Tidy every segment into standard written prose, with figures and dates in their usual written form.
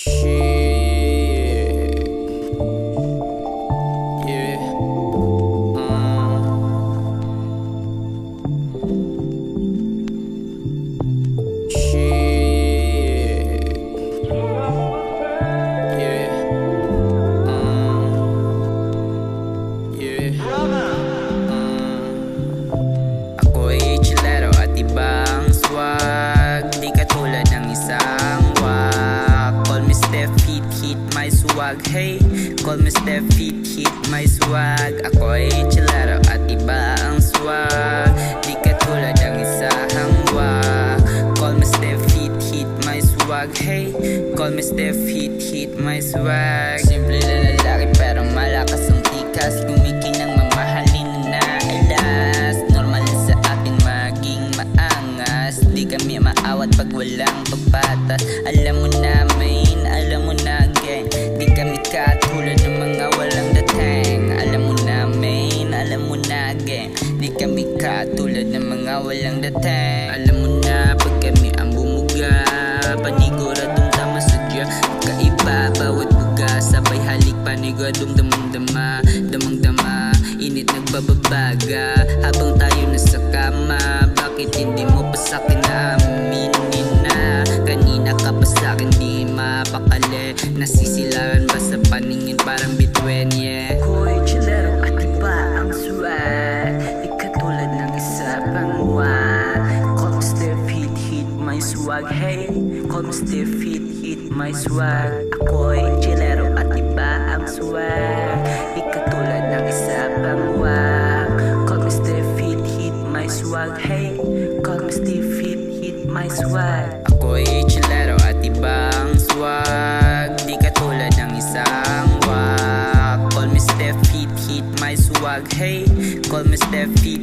Ako'y chilero at ibang swag, di katulad ng isang wak. Call me Steph, hit my swag. Hey, call me Steph, hit my swag. Ako'y chilero at iba ang swag, di katulad ng isang wak. Call me Steph, hit my swag. Hey, call me Steph, hit my swag. Simple na lalaki pero malakas ang tikas, kumikinang mamahalin na alas. Normal sa atin maging maangas, di kami maawat pag walang pagpatas. Alam mo na main, alam mo na gang, di kami katulad ng mga walang dating. Alam mo na main, alam mo na gang, di kami katulad ng mga walang dating. Alam mo na pag kami ang bumuga, paniguradong tama sadya, kaiba bawat buga, sabay halik paniguradong damang-dama, damang-dama, init nagbababaga habang tayo nasa kama. Bakit hindi mo pa sa'kin naaminin na kanina ka pa sa'kin di mapakali? Nasisilaran ba sa paningin parang bituin? Yeah, ako'y chilero at iba ang swag, di katulad ng isa pang wak. Call me Steph, hit my swag. Hey, call me Steph, hit my swag. Ako'y chilero at iba ang swag, di katulad ng isa pang wak. Call me Steph, hit my swag. Hey, call me Steph, hit my swag. Ako'y chilero at ibang swag, di katulad ng isang wak. Call me Steph, hit my swag. Hey, call me Steph, hit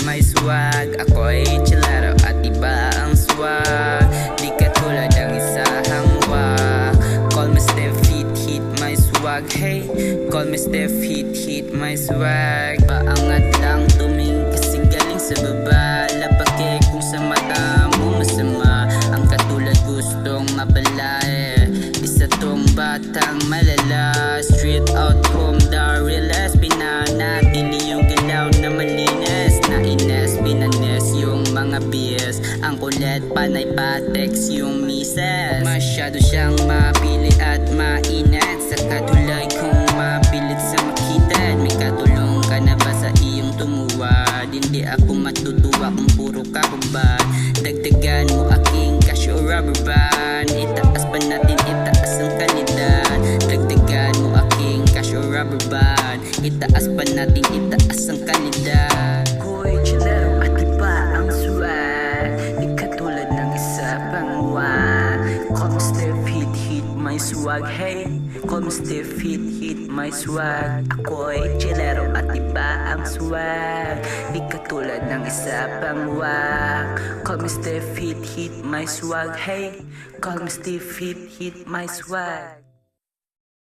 my swag. Ako'y chilero at iba ang swag, di katulad ng isang wak. Call me Steph, hit my swag. Hey, call me Steph, hit my swag. Paangat lang tuming kasi galing sa baba, lapake kung sa mata mo masama. Ang katulad gustong mabala isa tong batang malala. Street out home, the realest, pinanatili yung galaw na malinis. Naines, binanes yung mga bias, ang kulit panay patex yung mises. Masyado siyang mapili at mainit, sa katulad kung mapilit sa makitid. May katulong ka na ba sa iyong tumuwad? Hindi ako matutuwa kung puro ka babad. Dagdagan mo aking casio rubber band, itaas pa natin, itaas ang kalidad. Dagdagan mo aking casio rubber band, itaas pa natin, itaas ang kalidad. Ako'y chilero at iba ang swag, di katulad ng isa pang wak. Call me Steph, hit my swag. Hey, call me Steph, hit my swag. Ako'y chilero at iba ang swag, di katulad ng isa pang wak. Call me Steph, hit my swag. Hey, call me Steph, hit my swag.